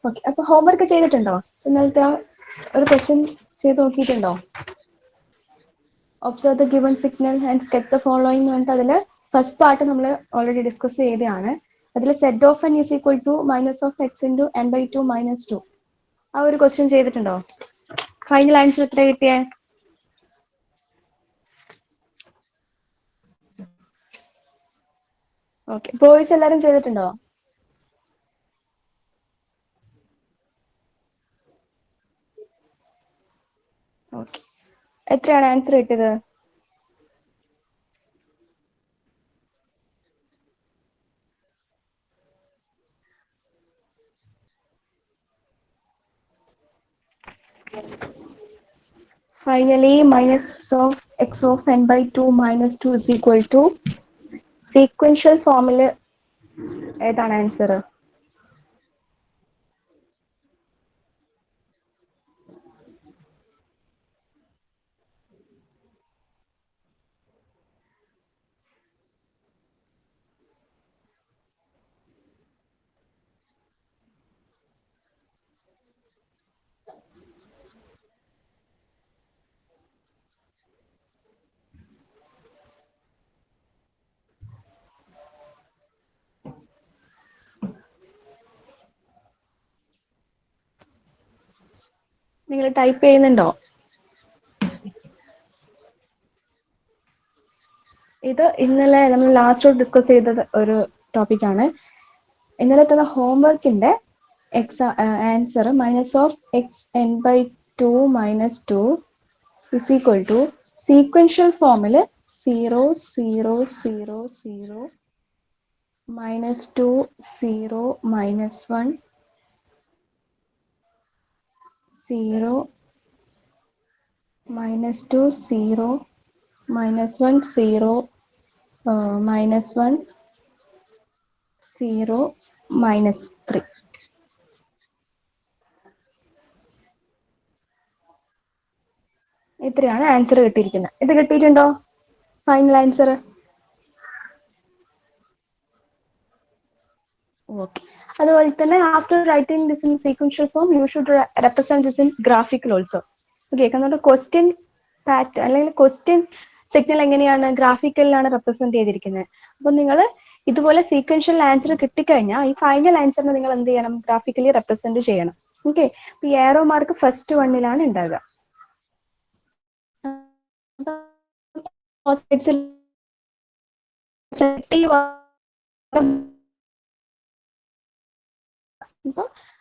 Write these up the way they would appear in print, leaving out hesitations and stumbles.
Okay, അപ്പൊ homework ചെയ്തിട്ടുണ്ടോ? ഇന്നലത്തെ ഒരു ക്വസ്റ്റ്യൻ ചെയ്ത് നോക്കിയിട്ടുണ്ടോ? Observe the given signal and sketch the following എന്ന് പറഞ്ഞിട്ട് അതിൽ ഫസ്റ്റ് പാർട്ട് നമ്മൾ ഓൾറെഡി ഡിസ്കസ് ചെയ്തതാണ്. അതിൽ set of N is equal to minus of X into N by two minus two. ആ ഒരു ക്വസ്റ്റ്യൻ ചെയ്തിട്ടുണ്ടോ? ഫൈനൽ ആൻസർ എത്ര കിട്ടിയേ? ഓക്കെ, ബോയ്സ് എല്ലാവരും ചെയ്തിട്ടുണ്ടോ? ഓക്കെ, എത്രയാണ് ആൻസർ കിട്ടിയത്? Finally, minus of x of n by 2 minus 2 is equal to sequential formula. ഏതാണ് ആൻസർ? നിങ്ങൾ ടൈപ്പ് ചെയ്യുന്നുണ്ടോ? ഇത് ഇന്നലെ നമ്മൾ ലാസ്റ്റ് ഡിസ്കസ് ചെയ്ത ഒരു ടോപ്പിക്കാണ്. ഇന്നലെ തന്ന ഹോംവർക്കിന്റെ answer minus of X N by two minus two is equal to sequential ഫോമില് 0 0 0 0 minus 2 0 minus 1 0 minus 2 0 minus 1 0 minus 1 0 minus 3. ഇത്രയാണ് ആൻസർ കിട്ടിയിരിക്കുന്നത്. ഇത് കിട്ടിയിട്ടുണ്ടോ ഫൈനൽ ആൻസർ? ഓക്കെ, അതുപോലെ തന്നെ after writing this in sequential form you should represent this in graphical also. Okay, കാരണം question pattern അല്ലെങ്കിൽ question signal എങ്ങനെയാണ് ഗ്രാഫിക്കലിലാണ് റെപ്രസെന്റ് ചെയ്തിരിക്കുന്നത്. അപ്പൊ നിങ്ങൾ ഇതുപോലെ സീക്വൻഷ്യൽ ആൻസർ കിട്ടിക്കഴിഞ്ഞാൽ ഈ ഫൈനൽ ആൻസറിനെ നിങ്ങൾ എന്ത് ചെയ്യണം? ഗ്രാഫിക്കലി റെപ്രസെന്റ് ചെയ്യണം. ഓക്കെ, ഈ ഏറോ മാർക്ക് ഫസ്റ്റ് വണ്ണിലാണ് ഉണ്ടാകുക.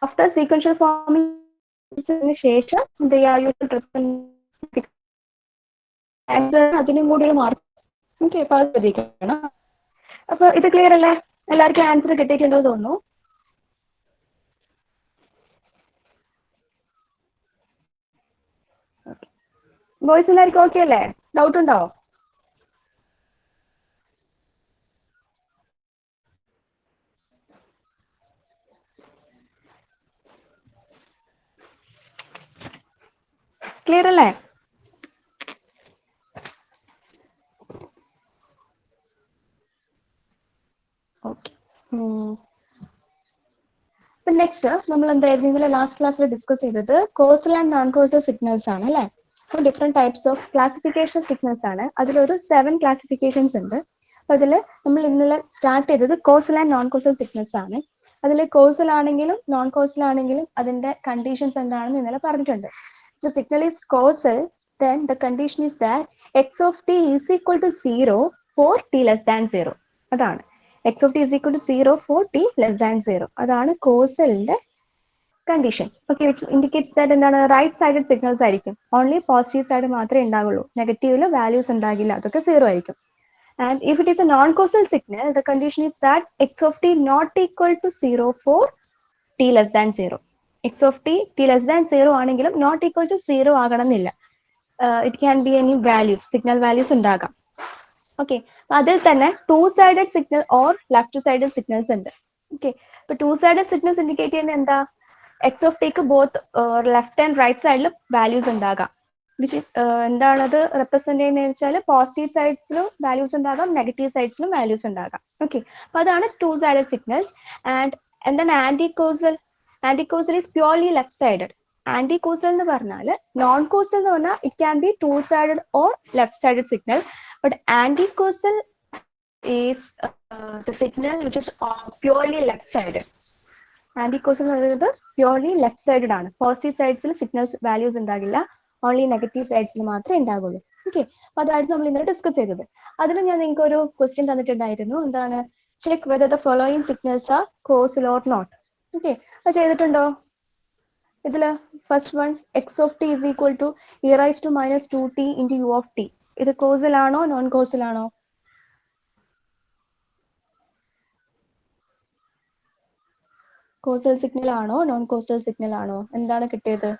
ആഫ്റ്റർ സീക്വൻഷ്യൽ ഫോമിന് ശേഷം അതിനും കൂടി ഒരു മാർക്ക്. ഓക്കെ, അപ്പൊ അത് ശ്രദ്ധിക്കണം. അപ്പൊ ഇത് ക്ലിയർ അല്ലേ? എല്ലാവർക്കും ആൻസർ കിട്ടിയിട്ടുണ്ടോ തോന്നുന്നു. ബോയ്സ് എല്ലാവർക്കും ഓക്കെ അല്ലേ? ഡൗട്ട് ഉണ്ടോ? ക്ലിയർ അല്ലേ? ഓക്കെ, അപ്പൊ നെക്സ്റ്റ് നമ്മൾ എന്തായിരുന്നു ഇന്നലെ ലാസ്റ്റ് ക്ലാസ്സിൽ ഡിസ്കസ് ചെയ്തത്? Causal and non causal signals ആണ് അല്ലെ? അപ്പോൾ different types of classification signals ആണ്. അതിലൊരു 7 ക്ലാസിഫിക്കേഷൻസ് ഉണ്ട്. അപ്പൊ അതിൽ നമ്മൾ ഇന്നലെ സ്റ്റാർട്ട് ചെയ്തത് causal and non causal signals ആണ്. അതിൽ കോസൽ ആണെങ്കിലും നോൺ കോസൽ ആണെങ്കിലും അതിന്റെ കണ്ടീഷൻസ് എന്താണെന്ന് ഇന്നലെ പറഞ്ഞിട്ടുണ്ട്. The signal is causal, then the condition is that x of t is equal to 0 for t less than 0. അതാണ് x of t is equal to 0 for t less than 0. അതാണ് കോസലിന്റെ condition. Okay, which indicates that എന്താണ്? Right sided signals ആയിരിക്കും. Only positive side മാത്രമേ ഉണ്ടാവുള്ളൂ. നെഗറ്റീവില് values ഉണ്ടാകില്ല, അതൊക്കെ 0 ആയിരിക്കും. And if it is a non-causal signal, the condition is that x of t not equal to 0 for t less than 0. x of t t less than 0 ആണെങ്കിലും not equal to 0 ആകണമെന്നില്ല. It can be any values, signal values ഉണ്ടാകാം. Okay, അതിൽ തന്നെ two sided signal or left sided signals ഉണ്ട്. Okay, ഇപ്പൊ two sided signals indicate ചെയ്യുന്നത് എന്താ? X of ടിക്ക് ബോത്ത് ലെഫ്റ്റ് ആൻഡ് റൈറ്റ് സൈഡിലും വാല്യൂസ് ഉണ്ടാകാം. വിച്ച് എന്താണത് റെപ്രസെന്റ് ചെയ്യുന്നത് വെച്ചാൽ പോസിറ്റീവ് സൈഡ്സിലും വാല്യൂസ് ഉണ്ടാകാം, നെഗറ്റീവ് സൈഡ്സിലും വാല്യൂസ് ഉണ്ടാകാം. ഓക്കെ, അപ്പൊ അതാണ് ടു സൈഡഡ് സിഗ്നൽസ്. ആൻഡ് എന്താണ് anticausal? Anticausal is purely left sided. Anticausal എന്ന് പറഞ്ഞാൽ, നോൺ കോസൽ എന്ന് പറഞ്ഞാൽ it can be two sided or left sided signal. But anticausal is the signal which is purely left sided. Anticausal എന്ന് പറയുന്നത് purely left sided ആണ്. Positive സൈഡ്സിൽ signals values ഉണ്ടാകില്ല, only negative സൈഡ്സിൽ മാത്രമേ ഉണ്ടാകുള്ളൂ. ഓക്കെ, അപ്പൊ അതായിരുന്നു നമ്മൾ ഇന്നലെ ഡിസ്കസ് ചെയ്തത്. അതിന് ഞാൻ നിങ്ങൾക്ക് ഒരു ക്വസ്റ്റ്യൻ തന്നിട്ടുണ്ടായിരുന്നു. എന്താണ്? Check whether the following signals are causal or not. Okay, അത് ചെയ്തിട്ടുണ്ടോ? ഇതില് first one, x of T is equal to E raise to minus 2t into u of t. ഇത് കോസൽ ആണോ നോൺ കോസൽ ആണോ? Causal signal ആണോ non causal signal ആണോ? എന്താണ് കിട്ടിയത്?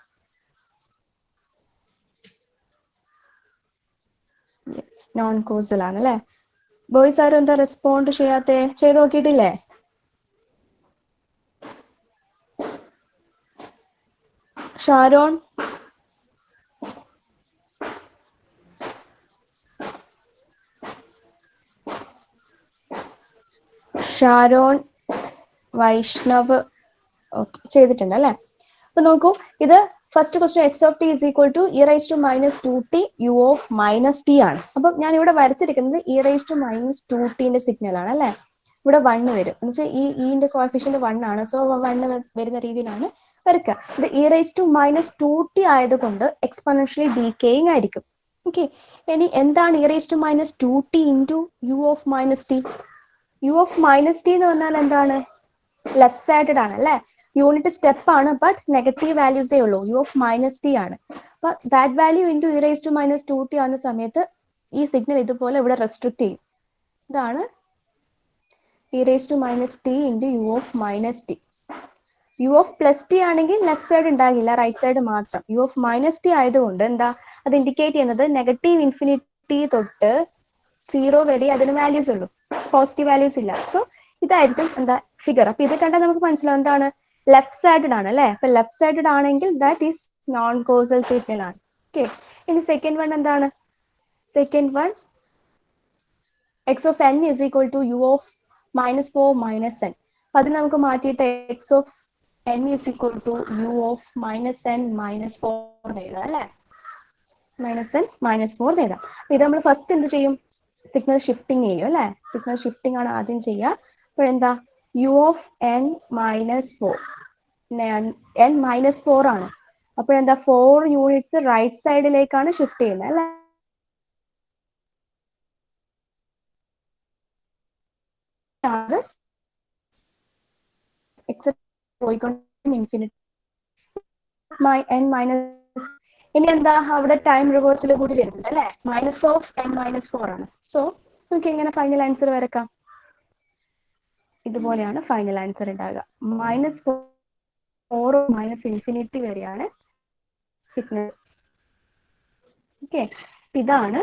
നോൺ കോസൽ ആണ് അല്ലേ? ബോയ്സ് ആരും എന്താ റെസ്പോണ്ട് ചെയ്യാത്തെ? ചെയ്ത് നോക്കിയിട്ടില്ലേ? ഷാരോൺ, ഷാരോൺ, വൈഷ്ണവ്, ഓക്കെ ചെയ്തിട്ടുണ്ട് അല്ലേ? അപ്പൊ നോക്കൂ, ഇത് first question X of T is equal to E raise to minus 2t U of minus T ആണ്. അപ്പം ഞാൻ ഇവിടെ വരച്ചിരിക്കുന്നത് ഇ റൈസ് ടു മൈനസ് 2tന്റെ സിഗ്നൽ ആണ് അല്ലേ? ഇവിടെ 1 വരും എന്ന് വെച്ചാൽ ഈ ഇന്റെ കോഎഫിഷ്യന്റ് 1 ആണ്. സോ 1 വരുന്ന രീതിയിലാണ് വരക്കുക. ഇത് E raise to minus 2t ആയതുകൊണ്ട് എക്സ്പൊണൻഷ്യലി ഡീക്കേയിങ് ആയിരിക്കും. ഓക്കെ, ഇനി എന്താണ് e raise to minus 2t into u of minus t? U of minus t എന്ന് പറഞ്ഞാൽ എന്താണ്? ലെഫ്റ്റ് സൈഡഡ് ആണ് അല്ലേ? യൂണിറ്റ് സ്റ്റെപ്പ് ആണ്, ബട്ട് നെഗറ്റീവ് വാല്യൂസേ ഉള്ളൂ. യു ഓഫ് മൈനസ് ടി ആണ്. അപ്പൊ that value into e raise to minus 2t ആവുന്ന സമയത്ത് ഈ സിഗ്നൽ ഇതുപോലെ ഇവിടെ റെസ്ട്രിക്ട് ചെയ്യും. ഇതാണ് e raise to minus t into u of minus t. U of plus t ആണെങ്കിൽ ലെഫ്റ്റ് സൈഡ് ഉണ്ടാകില്ല, റൈറ്റ് സൈഡ് മാത്രം. യു ഓഫ് മൈനസ് ടി ആയതുകൊണ്ട് എന്താ അത് ഇൻഡിക്കേറ്റ് ചെയ്യുന്നത്? നെഗറ്റീവ് ഇൻഫിനിറ്റി തൊട്ട് 0 വരെ അതിന് വാല്യൂസ് ഉള്ളൂ, പോസിറ്റീവ് വാല്യൂസ് ഇല്ല. സോ ഇതായിരിക്കും എന്താ ഫിഗർ. അപ്പൊ ഇത് കണ്ടാൽ നമുക്ക് മനസ്സിലാവും എന്താണ്? ലെഫ്റ്റ് സൈഡഡ് ആണ് അല്ലേ? അപ്പൊ ലെഫ്റ്റ് സൈഡഡ് ആണെങ്കിൽ that is non causal signal ആണ്. ഓക്കെ, ഇനി സെക്കൻഡ് വൺ എന്താണ്? Second one, x of n is equal to u of minus 4 minus n. അപ്പൊ അതിന് നമുക്ക് മാറ്റിയിട്ട് x of n is equal to u of minus n minus 4 എഴുതാം അല്ലേ? Minus n minus 4 എഴുതാം. ഇത് നമ്മൾ ഫസ്റ്റ് എന്ത് ചെയ്യും? സിഗ്നൽ ഷിഫ്റ്റിംഗ് ചെയ്യും അല്ലേ? സിഗ്നൽ ഷിഫ്റ്റിംഗ് ആണ് ആദ്യം ചെയ്യുക. അപ്പോൾ എന്താ? u of n minus 4, n minus 4 ആണ്. അപ്പോൾ എന്താ? 4 യൂണിറ്റ്സ് റൈറ്റ് സൈഡിലേക്കാണ് ഷിഫ്റ്റ് ചെയ്യുന്നത് അല്ലേ? Infinity n minus. ഇനി എന്താ? അവിടെ ടൈം റിവേഴ്സൽ കൂടി വരുന്നുണ്ട് അല്ലേ? മൈനസ് ഓഫ് n മൈനസ് 4 ആണ്. സോ നമുക്ക് എങ്ങനെ ഫൈനൽ ആൻസർ വരക്കാം? ഇതുപോലെയാണ് ഫൈനൽ ആൻസർ ഉണ്ടാകുക. മൈനസ് 4 മൈനസ് ഇൻഫിനിറ്റി വരെയാണ് സിഗ്നൽ. ഓക്കെ, ഇതാണ്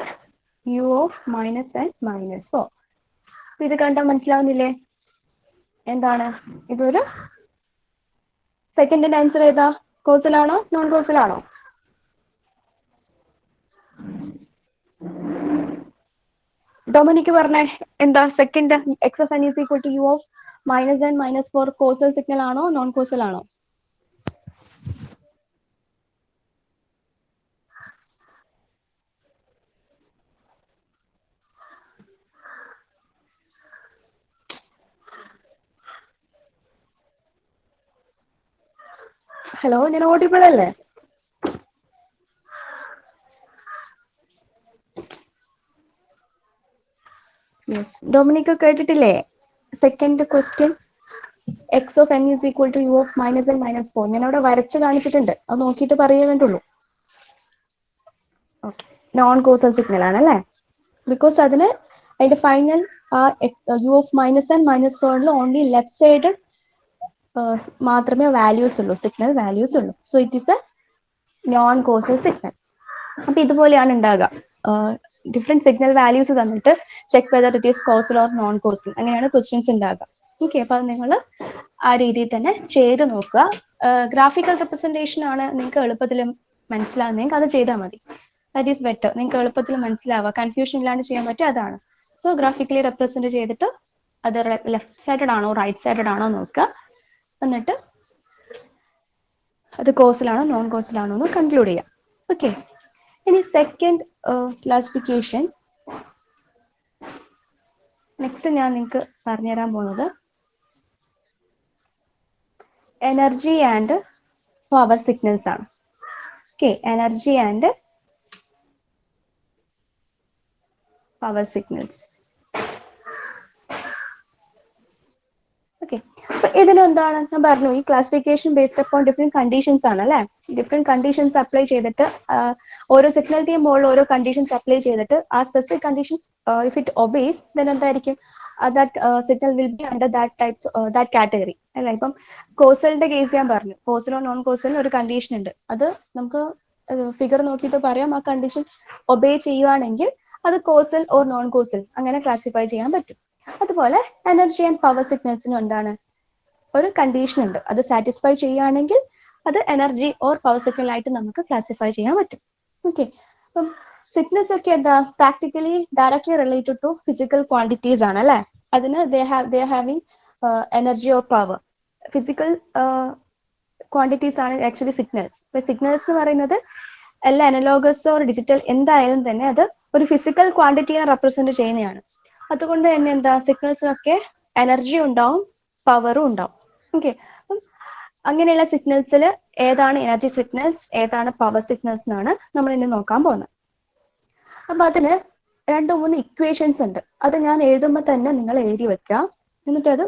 u of minus n minus 4. ഇത് കണ്ടാൽ മനസ്സിലാവുന്നില്ലേ? എന്താണ് ഇതൊരു സെക്കൻഡിന്റെ ആൻസർ ഏതാ? കോസൽ ആണോ നോൺ കോസൽ ആണോ? ഡൊമിനിക്ക് പറഞ്ഞേ, എന്താ second? X of N is equal to u of minus n minus 4 causal signal ആണോ നോൺ കോസൽ ആണോ? ഹലോ, ഞാൻ ഓഡിബിൾ അല്ലേ? യെസ്, ഡൊമിനിക്ക് കേട്ടിട്ടില്ലേ? Second question, X of N is equal to u of minus n minus 4. ഞാൻ അവിടെ വരച്ച് കാണിച്ചിട്ടുണ്ട്, അത് നോക്കിയിട്ട് പറയേ വേണ്ടുള്ളൂ. ഓക്കെ, നോൺ കോസൽ സിഗ്നൽ ആണ് അല്ലേ? ബിക്കോസ് അതിന് അതിന്റെ final u of minus n minus 4 only left side മാത്രമേ വാല്യൂസ് ഉള്ളൂ, സിഗ്നൽ വാല്യൂസ് ഉള്ളൂ. So it is a non causal signal. അപ്പൊ ഇതുപോലെയാണ് ഉണ്ടാകുക. ഡിഫറെന്റ് സിഗ്നൽ വാല്യൂസ് തന്നിട്ട് check whether it is causal or non causal, അങ്ങനെയാണ് ക്വസ്റ്റ്യൻസ് ഉണ്ടാകുക. Okay, അപ്പൊ അത് നിങ്ങൾ ആ രീതിയിൽ തന്നെ ചെയ്ത് നോക്കുക. ഗ്രാഫിക്കൽ റെപ്രസെന്റേഷൻ ആണ് നിങ്ങൾക്ക് എളുപ്പത്തിൽ മനസ്സിലാകുന്നെങ്കിൽ അത് ചെയ്താൽ മതി. That is better. നിങ്ങൾക്ക് എളുപ്പത്തിൽ മനസ്സിലാവുക, കൺഫ്യൂഷൻ ഇല്ലാണ്ട് ചെയ്യാൻ പറ്റും, അതാണ്. സോ ഗ്രാഫിക്കലി റെപ്രസെന്റ് ചെയ്തിട്ട് അത് ലെഫ്റ്റ് സൈഡഡ് ആണോ റൈറ്റ് സൈഡഡ് ആണോ നോക്കുക. എന്നിട്ട് അത് കോഴ്സിലാണോ നോൺ കോഴ്സിലാണോ എന്ന് കൺക്ലൂഡ് ചെയ്യാം. ഓക്കെ, ഇനി സെക്കൻഡ് ക്ലാസിഫിക്കേഷൻ നെക്സ്റ്റ് ഞാൻ നിങ്ങൾക്ക് പറഞ്ഞുതരാൻ പോകുന്നത് എനർജി ആൻഡ് പവർ സിഗ്നൽസ് ആണ്. Okay, energy and power signals. Okay, അപ്പൊ ഇതിനെന്താണ് ഞാൻ പറഞ്ഞു, ഈ classification based upon different conditions ആണ് അല്ലെ. ഡിഫറെന്റ് കണ്ടീഷൻസ് അപ്ലൈ ചെയ്തിട്ട് ഓരോ സിഗ്നലിന്റെയും മുകളിൽ ഓരോ കണ്ടീഷൻസ് അപ്ലൈ ചെയ്തിട്ട് ആ specific condition if it obeys then എന്തായിരിക്കും that signal will be under that types that category അല്ലെ. ഇപ്പം കോഴ്സലിന്റെ കേസ് ഞാൻ പറഞ്ഞു, കോഴ്സലോ നോൺ കോഴ്സലിനോ ഒരു കണ്ടീഷൻ ഉണ്ട്, അത് നമുക്ക് ഫിഗർ നോക്കിയിട്ട് പറയാം. ആ കണ്ടീഷൻ ഒബേ ചെയ്യുവാണെങ്കിൽ അത് കോഴ്സൽ ഓർ നോൺ കോഴ്സൽ അങ്ങനെ ക്ലാസിഫൈ ചെയ്യാൻ പറ്റും. അതുപോലെ എനർജി ആൻഡ് പവർ സിഗ്നൽസിനും എന്താണ് ഒരു കണ്ടീഷൻ ഉണ്ട്, അത് സാറ്റിസ്ഫൈ ചെയ്യുകയാണെങ്കിൽ അത് എനർജി ഓർ പവർ സിഗ്നൽ ആയിട്ട് നമുക്ക് ക്ലാസിഫൈ ചെയ്യാൻ പറ്റും. ഓക്കെ, അപ്പം സിഗ്നൽസ് ഒക്കെ എന്താ practically directly related to physical quantities ആണ് അല്ലെ. അതിന് they having energy or power. Physical quantities ആണ് ആക്ച്വലി സിഗ്നൽസ്. സിഗ്നൽസ് എന്ന് പറയുന്നത് എല്ലാ അനലോഗസ് ഓർ ഡിജിറ്റൽ എന്തായാലും തന്നെ അത് ഒരു ഫിസിക്കൽ ക്വാണ്ടിറ്റിയെ റെപ്രസെന്റ് ചെയ്യുന്നതാണ്. അതുകൊണ്ട് തന്നെ എന്താ സിഗ്നൽസിനൊക്കെ എനർജി ഉണ്ടാവും, പവറും ഉണ്ടാവും. ഓക്കെ, അപ്പം അങ്ങനെയുള്ള സിഗ്നൽസിൽ ഏതാണ് എനർജി സിഗ്നൽസ്, ഏതാണ് പവർ സിഗ്നൽസ് എന്നാണ് നമ്മൾ ഇനി നോക്കാൻ പോകുന്നത്. അപ്പൊ അതിന് 2-3 ഇക്വേഷൻസ് ഉണ്ട്, അത് ഞാൻ എഴുതുമ്പോൾ തന്നെ നിങ്ങൾ എഴുതി വെക്കുക, എന്നിട്ട് അത്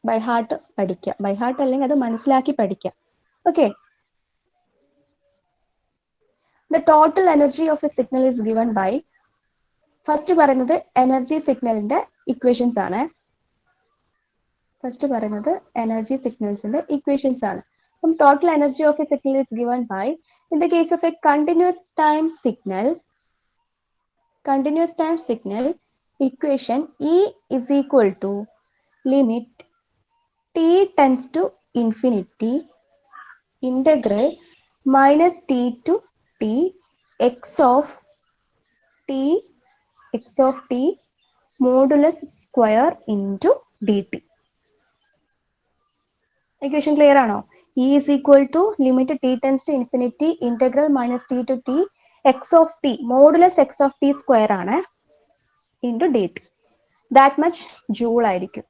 ബൈ ഹാർട്ട് പഠിക്കുക. ബൈ ഹാർട്ട് അല്ലെങ്കിൽ അത് മനസ്സിലാക്കി പഠിക്കുക. Okay, the total energy of a signal is given by, first പറയുന്നത് എനർജി സിഗ്നലിന്റെ ഇക്വേഷൻസ് ആണ്. ഫസ്റ്റ് പറയുന്നത് എനർജി സിഗ്നൽസിന്റെ ഇക്വേഷൻസ് ആണ്. അപ്പം total energy of a signal is given by, in the case of a continuous time signal, equation E is equal to limit t tends to infinity integral minus t to t x of t modulus square into dt. Equation clear ആണോ? E is equal to limit t tends to infinity integral minus t to t x of t modulus x of t square ആണ് into dt. That much joule ആയിരിക്കും.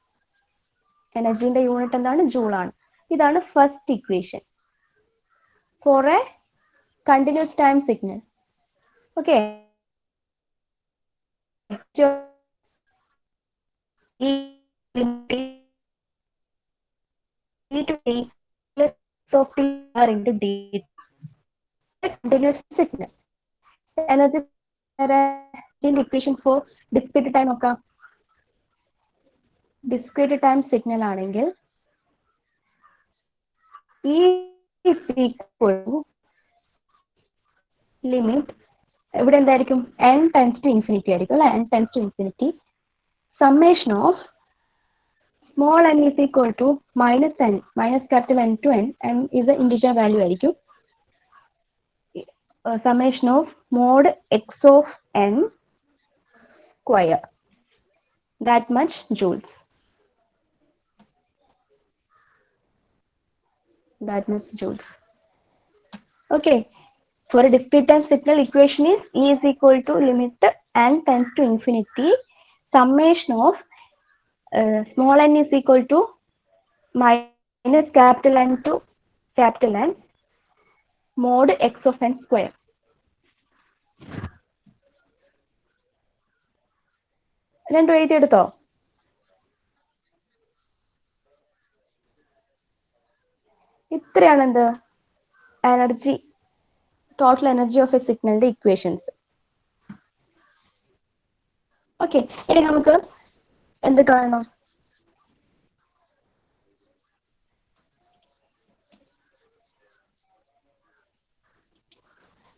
എനർജിന്റെ unit എന്താണ്? Joule ആണ്. ഇതാണ് first equation for a continuous time signal. Okay, continuous signal. Energy equation for discrete time നോക്കാം. Discrete time signal ആണെങ്കിൽ E is equal to limit ഇവിടെ എന്തായിരിക്കും? n tends to infinity ആയിരിക്കും അല്ലെ. n tends to infinity summation of small n is equal to minus n, minus capital N to n, n is a integer value ആയിരിക്കും. Summation of mod x of n square, that much joules. Okay, for a discrete time signal, equation is E is equal to limit n tends to infinity summation of small n is equal to minus capital N to capital N mod x of n square. രണ്ടും എഴുതിയെടുത്തോ? ഇത്രയാണ് എന്ത് energy, total energy of a സിഗ്നലിന്റെ equations. Okay, ഇനി നമുക്ക് എന്ത് കാണണം?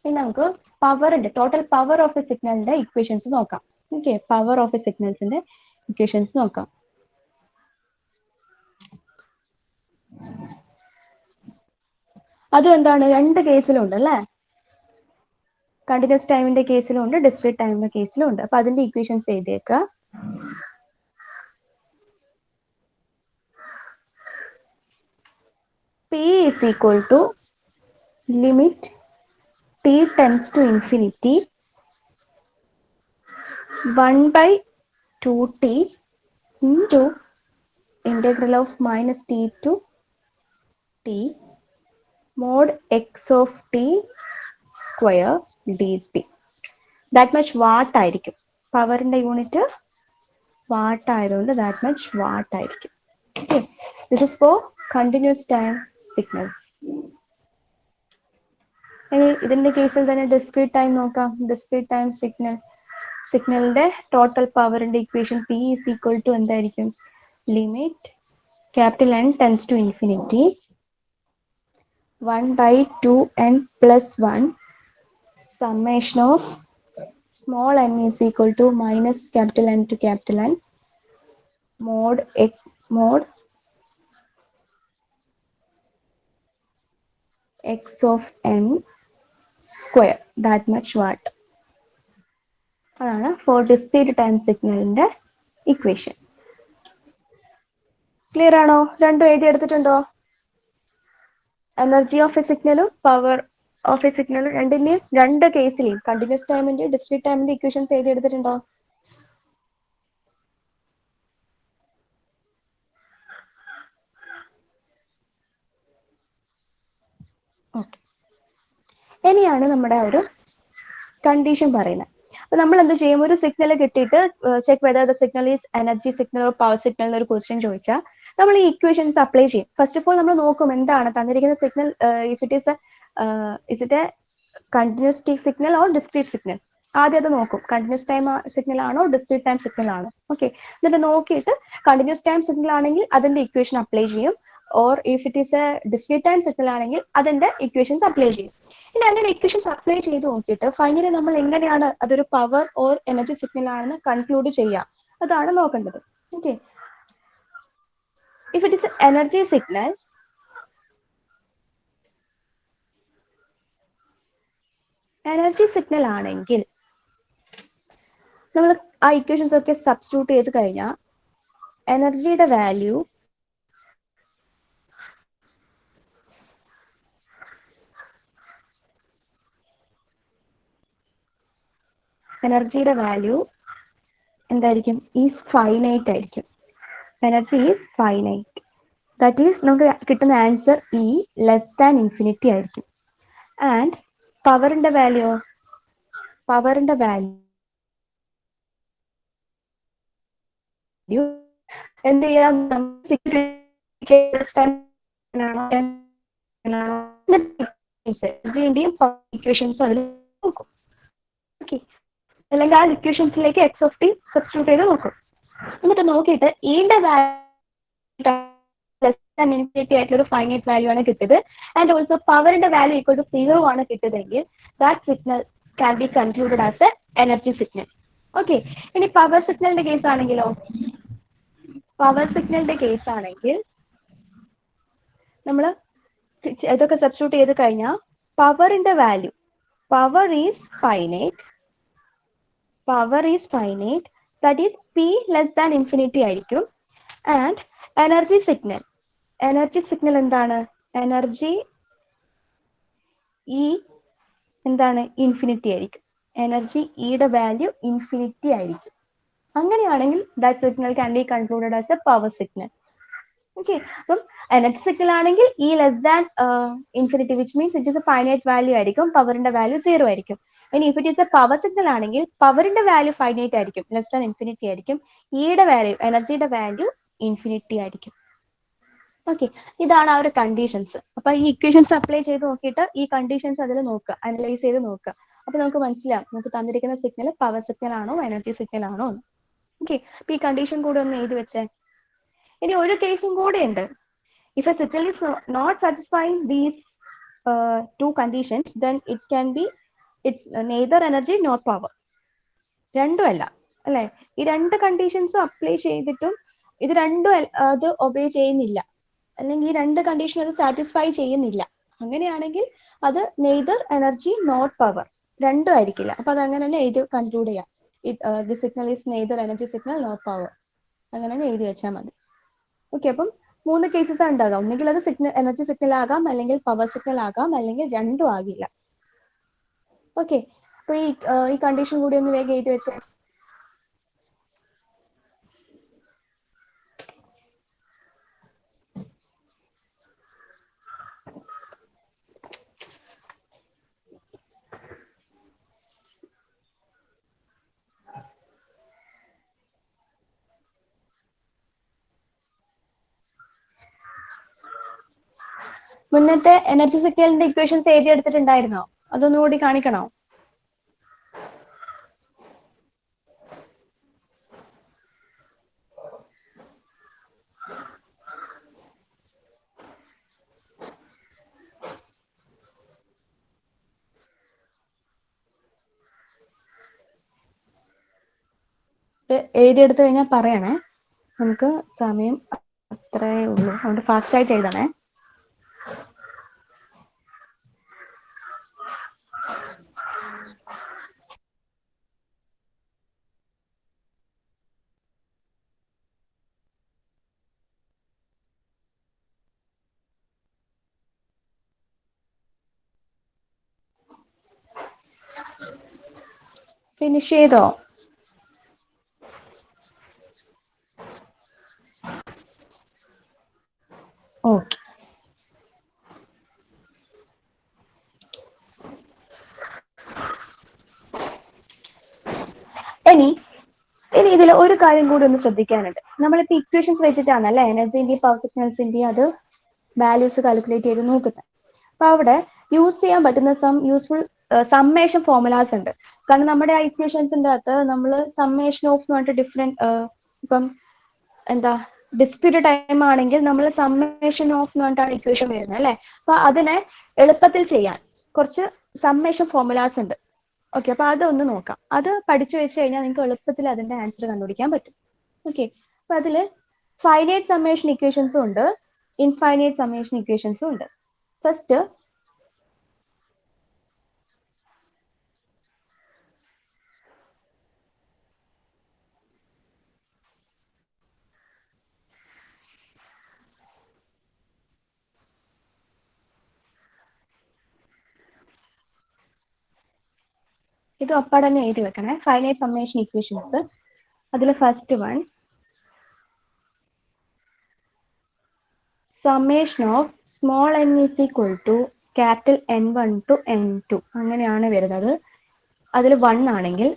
ഇനി നമുക്ക് പവറിന്റെ ടോട്ടൽ പവർ ഓഫ് എ സിഗ്നലിന്റെ ഇക്വേഷൻസ് നോക്കാം. ഓക്കെ, പവർ ഓഫ് എ സിഗ്നൽസിന്റെ ഇക്വേഷൻസ് നോക്കാം. അതും എന്താണ്? രണ്ട് കേസിലും ഉണ്ട് അല്ലേ. കണ്ടിന്യൂസ് ടൈമിന്റെ കേസിലും ഉണ്ട്, ഡിസ്ക്രീറ്റ് ടൈമിന്റെ കേസിലും ഉണ്ട്. അപ്പൊ അതിന്റെ equations എഴുതിയേക്കുക. P is equal to limit t tends to infinity 1 by 2t into integral of minus t to t mod x of t square dt. That much watt ആയിരിക്കും. പവറിന്റെ യൂണിറ്റ് വാട്ട് ആയതുകൊണ്ട് that much watt ആയിരിക്കും. Okay, this is for continuous time signals. ഇതിന്റെ കേസിൽ തന്നെ discrete time നോക്കാം. Discrete ടൈം സിഗ്നലിന്റെ ടോട്ടൽ പവറിന്റെ equation P is equal to എന്തായിരിക്കും? Limit capital N tends to infinity 1 by 2n plus 1 summation of small n is equal to minus capital N to capital N mod x of n square, that much watt. അതാണ് four discrete ടൈം സിഗ്നലിന്റെ equation. Clear ആണോ? രണ്ടും എഴുതി എടുത്തിട്ടുണ്ടോ? Energy of A സിഗ്നലും power of A സിഗ്നലും രണ്ടിന്റെയും രണ്ട് കേസിലെയും കണ്ടിന്യൂസ് ടൈമിന്റെ ഡിസ്ക്രീറ്റ് ടൈമിന്റെ ഇക്വേഷൻസ് എഴുതി എടുത്തിട്ടുണ്ടോ? ഓക്കെ, ഇനിയാണ് നമ്മുടെ ഒരു കണ്ടീഷൻ പറയുന്നത്. അപ്പൊ നമ്മൾ എന്ത് ചെയ്യും? ഒരു സിഗ്നൽ കിട്ടിയിട്ട് check whether the signal is energy signal or power signal എന്നൊരു ക്വസ്റ്റ്യൻ ചോദിച്ചാൽ നമ്മൾ ഈ ഇക്വേഷൻസ് അപ്ലൈ ചെയ്യും. ഫസ്റ്റ് ഓഫ് ഓൾ നമ്മൾ നോക്കും എന്താണ് തന്നിരിക്കുന്ന signal, if it it A continuous signal or discrete signal. ആദ്യം അത് നോക്കും, കണ്ടിന്യൂസ് ടൈം സിഗ്നൽ ആണോ ഡിസ്ക്രീറ്റ് ടൈം സിഗ്നൽ ആണോ. ഓക്കെ, എന്നിട്ട് നോക്കിയിട്ട് കണ്ടിന്യൂസ് ടൈം സിഗ്നൽ ആണെങ്കിൽ അതിന്റെ ഇക്വേഷൻ അപ്ലൈ ചെയ്യും. Or if it is A discrete time signal ആണെങ്കിൽ അതിന്റെ ഇക്വേഷൻസ് അപ്ലൈ ചെയ്യും. ഇനി അങ്ങനെ ഇക്വേഷൻസ് അപ്ലൈ ചെയ്ത് നോക്കിയിട്ട് ഫൈനലി നമ്മൾ എങ്ങനെയാണ് അതൊരു പവർ ഓർ എനർജി സിഗ്നൽ ആണെന്ന് കൺക്ലൂഡ് ചെയ്യാം, അതാണ് നോക്കേണ്ടത്. Okay, if it is energy signal, energy signal ആണെങ്കിൽ നമ്മൾ ആ ഇക്വേഷൻസ് ഒക്കെ സബ്സ്റ്റിറ്റ്യൂട്ട് ചെയ്ത് കഴിഞ്ഞാൽ എനർജിയുടെ വാല്യൂ എന്തായിരിക്കും? ഈസ് ഫൈനൈറ്റ് ആയിരിക്കും. Energy is finite. That is നമുക്ക് കിട്ടുന്ന answer E less than infinity ആയിരിക്കും. ആൻഡ് പവറിന്റെ വാല്യൂ എന്ത് ചെയ്യാം? ഇക്വേഷൻസ് അതിൽ നോക്കും. ഓക്കെ, അല്ലെങ്കിൽ ആ ഇക്വേഷൻസിലേക്ക് എക്സ് ഓഫ് ടി സബ്സ്റ്റിറ്റ്യൂട്ട് ചെയ്ത് നോക്കും. എന്നിട്ട് നോക്കിയിട്ട് ഈന്റെ ഇൻഫിനിറ്റി ആയിട്ടുള്ള ഒരു ഫൈനൈറ്റ് വാല്യൂ ആണ് കിട്ടിയത്. ആൻഡ് ഓൾസോ പവറിന്റെ വാല്യൂ ഈക്വൽ ടു 0 ആണ് കിട്ടിയതെങ്കിൽ that signal can be concluded as a energy signal. Okay, ഇനി പവർ സിഗ്നലിന്റെ കേസ് ആണെങ്കിലോ? നമ്മൾ ഇതൊക്കെ സബ്സ്റ്റിറ്റ്യൂട്ട് ചെയ്ത് കഴിഞ്ഞാൽ പവറിന്റെ value, power is finite, that is P less than infinity ആയിരിക്കും. ആൻഡ് എനർജി സിഗ്നൽ എന്താണ്? എനർജി E എന്താണ്? ഇൻഫിനിറ്റി ആയിരിക്കും. എനർജി ഇയുടെ വാല്യൂ ഇൻഫിനിറ്റി ആയിരിക്കും. അങ്ങനെയാണെങ്കിൽ that signal can be concluded as a power signal. Okay, അപ്പം എനർജി സിഗ്നൽ ആണെങ്കിൽ E less than infinity, which means it is A finite value ആയിരിക്കും, പവറിന്റെ വാല്യൂ 0 ആയിരിക്കും. ഇനി if it is A power signal ആണെങ്കിൽ പവറിന്റെ വാല്യൂ ഫൈനൈറ്റ് ആയിരിക്കും, less than infinity ആയിരിക്കും. ഇയുടെ വാല്യൂ, എനർജിയുടെ വാല്യൂ ഇൻഫിനിറ്റി ആയിരിക്കും. ഓക്കെ, ഇതാണ് ആ ഒരു കണ്ടീഷൻസ്. അപ്പൊ ഈ ഇക്വേഷൻസ് അപ്ലൈ ചെയ്ത് നോക്കിയിട്ട് ഈ കണ്ടീഷൻസ് അതിൽ നോക്കുക, അനലൈസ് ചെയ്ത് നോക്കുക. അപ്പൊ നമുക്ക് മനസ്സിലാവും നമുക്ക് തന്നിരിക്കുന്ന സിഗ്നൽ പവർ സിഗ്നൽ ആണോ എനർജി സിഗ്നൽ ആണോ എന്ന്. ഓക്കെ, അപ്പൊ ഈ കണ്ടീഷൻ കൂടെ ഒന്ന് എഴുതി വെച്ചേ. ഇനി ഒരു കേസും കൂടെ ഉണ്ട്. If a signal is not satisfying these two conditions, then it can be it's neither energy nor power. രണ്ടും അല്ല അല്ലെ? ഈ രണ്ട് കണ്ടീഷൻസും അപ്ലൈ ചെയ്തിട്ടും ഇത് രണ്ടും അത് ഒബേ ചെയ്യുന്നില്ല, അല്ലെങ്കിൽ ഈ രണ്ട് കണ്ടീഷനും അത് സാറ്റിസ്ഫൈ ചെയ്യുന്നില്ല, അങ്ങനെയാണെങ്കിൽ അത് നെയ്തർ എനർജി നോട്ട് പവർ, രണ്ടും ആയിരിക്കില്ല. അപ്പൊ അത് അങ്ങനെ തന്നെ എഴുതി കൺക്ലൂഡ് ചെയ്യാം. The signal is neither energy signal not power, അങ്ങനെ തന്നെ എഴുതി വെച്ചാൽ മതി. ഓക്കെ, അപ്പം മൂന്ന് കേസസ് ഉണ്ടാകാം. ഒന്നുകിൽ അത് എനർജി സിഗ്നൽ ആകാം, അല്ലെങ്കിൽ പവർ സിഗ്നൽ ആകാം, അല്ലെങ്കിൽ രണ്ടും ആകില്ല. ഓക്കെ, അപ്പൊ ഈ കണ്ടീഷൻ കൂടി ഒന്ന് വേഗം എഴുതി വെച്ചേ. മുന്നത്തെ എനർജി സിഗ്നലിന്റെ ഇക്വേഷൻസ് എഴുതി എടുത്തിട്ടുണ്ടായിരുന്നോ? അതൊന്നുകൂടി കാണിക്കണോ? എഴുതിയെടുത്തു കഴിഞ്ഞാൽ പറയണേ, നമുക്ക് സമയം അത്രേ ഉള്ളൂ, അതുകൊണ്ട് ഫാസ്റ്റ് ആയിട്ട് എഴുതണേ. ഫിനിഷ് ചെയ്തോ? ഓക്കെ, ഇനി ഇതിൽ ഒരു കാര്യം കൂടി ഒന്ന് ശ്രദ്ധിക്കാനുണ്ട്. നമ്മളിപ്പോ ഇക്വേഷൻസ് വെച്ചിട്ടാണല്ലേ എനർജിന്റെയും പവർ സിഗ്നൽസിന്റെയും അത് വാല്യൂസ് കാൽക്കുലേറ്റ് ചെയ്ത് നോക്കുന്നത്. അപ്പൊ അവിടെ യൂസ് ചെയ്യാൻ പറ്റുന്ന യൂസ്ഫുൾ സമ്മേഷൻ ഫോർമുലാസ് ഉണ്ട്. കാരണം നമ്മുടെ ഇക്വേഷൻസിന്റെ അകത്ത് നമ്മൾ സമ്മേഷൻ ഓഫ് എന്ന് പറഞ്ഞിട്ട് ഡിഫറെന്റ്, ഇപ്പം എന്താ ഡിസ്ക്രീറ്റ് ടൈം ആണെങ്കിൽ നമ്മൾ സമ്മേഷൻ ഓഫ് എന്ന് പറഞ്ഞിട്ടാണ് ഇക്വേഷൻ വരുന്നത് അല്ലെ. അപ്പൊ അതിനെ എളുപ്പത്തിൽ ചെയ്യാൻ കുറച്ച് സമ്മേഷൻ ഫോർമുലാസ് ഉണ്ട്. ഓക്കെ, അപ്പൊ അതൊന്ന് നോക്കാം. അത് പഠിച്ചു വെച്ച് കഴിഞ്ഞാൽ നിങ്ങൾക്ക് എളുപ്പത്തിൽ അതിന്റെ ആൻസർ കണ്ടുപിടിക്കാൻ പറ്റും. ഓക്കെ, അപ്പൊ അതില് ഫൈനൈറ്റ് സമ്മേഷൻ ഇക്വേഷൻസും ഉണ്ട്, ഇൻഫൈനൈറ്റ് സമ്മേഷൻ ഇക്വേഷൻസും ഉണ്ട്. ഫസ്റ്റ് ഇത് ഒപ്പാടെ തന്നെ എഴുതി വെക്കണേ. ഫൈനൈറ്റ് സമ്മേഷൻ ഇക്വേഷൻസ്, അതിൽ first one summation of small n is equal to capital N1 to N2 അങ്ങനെയാണ് വരുന്നത്. അതിൽ 1 ആണെങ്കിൽ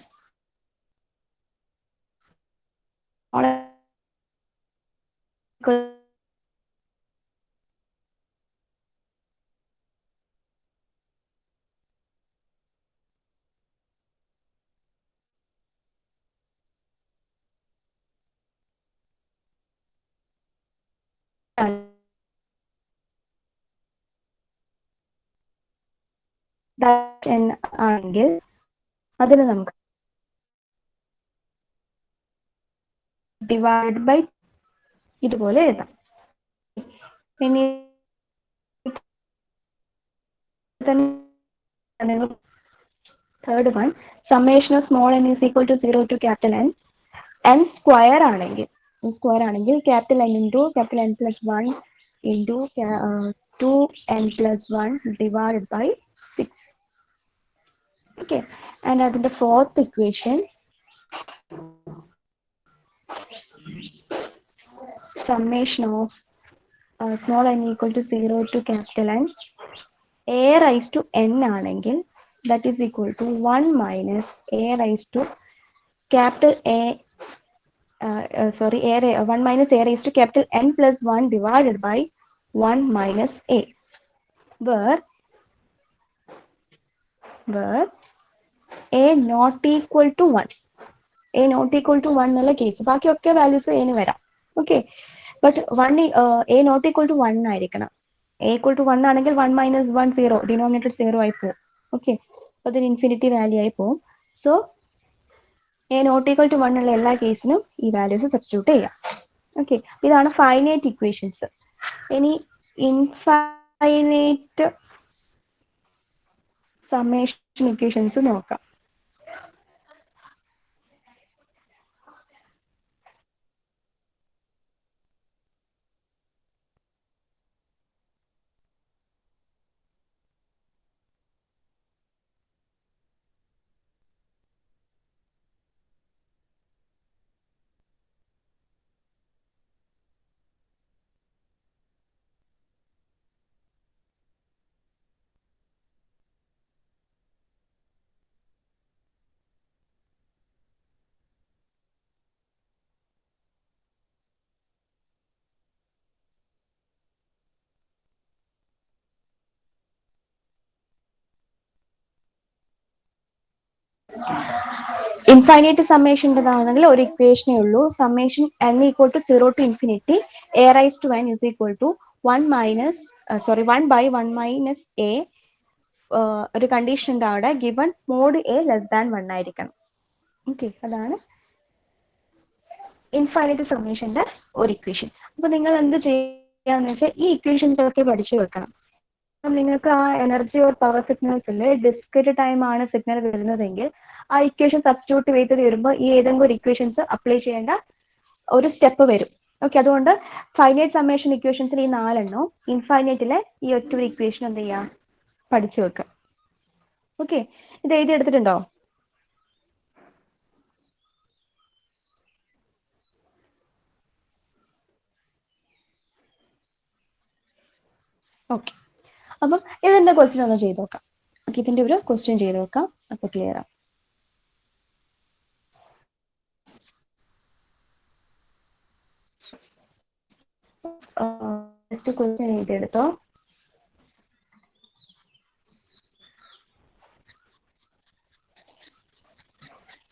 ആണെങ്കിൽ അതിന് നമുക്ക് ഡിവൈഡ് ബൈ ഇതുപോലെ എഴുതാം. ഇനി third one summation of small n is equal to 0 to capital N, n square ആണെങ്കിൽ capital N into capital N plus 1 into 2n plus 1 divided by 6. Okay, and അതിന്റെ fourth equation summation of small n equal to 0 to capital N, a raised to n ആണെങ്കിൽ that is equal to 1 minus a raised to capital A, 1 minus a raised to capital N plus 1 divided by 1 minus a, where a not equal to 1. a not equal to 1 എന്നുള്ള case, ബാക്കിയൊക്കെ values a ന് വരാം. Okay, but a not equal to 1 ആയിരിക്കണം. a equal to 1 ആണെങ്കിൽ 1 minus 1 0, denominator 0 ആയി പോകും. Okay, അപ്പൊ അതിന് ഇൻഫിനിറ്റി വാല്യൂ ആയി പോകും. So a not equal to 1 ഉള്ള എല്ലാ കേസിനും ഈ വാല്യൂസ് സബ്സ്റ്റിറ്റ്യൂട്ട് ചെയ്യാം. ഓക്കെ, ഇതാണ് ഫൈനൈറ്റ് ഇക്വേഷൻസ്. ഇനി ഇൻഫൈനൈറ്റ് സമ്മേഷൻ ഇക്വേഷൻസ് നോക്കാം. ഇൻഫൈനൈറ്റ് സമ്മേഷൻ്റെതാണെങ്കിൽ ഒരു ഇക്വേഷനേ ഉള്ളൂ. Summation n equal to 0 to infinity a raised to n is equal to 1 by 1 minus a. ഒരു കണ്ടീഷൻ ഉണ്ട് അവിടെ, given mod a less than 1 ആയിരിക്കണം. ഓക്കെ, അതാണ് ഇൻഫൈനൈറ്റ് സമ്മേഷന്റെ ഒരു ഇക്വേഷൻ. അപ്പൊ നിങ്ങൾ എന്ത് ചെയ്യാന്ന് വെച്ചാൽ ഈ ഇക്വേഷൻസ് ഒക്കെ പഠിച്ചു വെക്കണം. നിങ്ങൾക്ക് ആ എനർജി ഓർ പവർ സിഗ്നൽസിൽ ഡിസ്ക്രീറ്റ് ടൈം ആണ് സിഗ്നൽ വരുന്നതെങ്കിൽ ആ ഇക്വേഷൻ സബ്സ്റ്റിറ്റ്യൂട്ട് ചെയ്ത് വരുമ്പോൾ ഈ ഏതെങ്കിലും ഒരു ഇക്വേഷൻസ് അപ്ലൈ ചെയ്യേണ്ട ഒരു സ്റ്റെപ്പ് വരും. ഓക്കെ, അതുകൊണ്ട് ഫൈനൈറ്റ് സമ്മേഷൻ ഇക്വേഷൻസിൽ ഈ 4 എണ്ണോ, ഇൻഫൈനൈറ്റിലെ ഈ ഒറ്റ ഒരു ഇക്വേഷൻ എന്ത് ചെയ്യാ, പഠിച്ചു വെക്കുക. ഓക്കെ, ഇത് എഴുതി എടുത്തിട്ടുണ്ടോ? ഓക്കെ, അപ്പം ഇതിന്റെ ക്വസ്റ്റ്യൻ ഒന്ന് ചെയ്ത് നോക്കാം. ഓക്കെ, ഇതിന്റെ ഒരു ക്വസ്റ്റ്യൻ ചെയ്ത് നോക്കാം, അപ്പൊ ക്ലിയർ ആവും. നെക്സ്റ്റ് ക്വസ്റ്റ്യൻ എഴുതിയെടുത്തോ.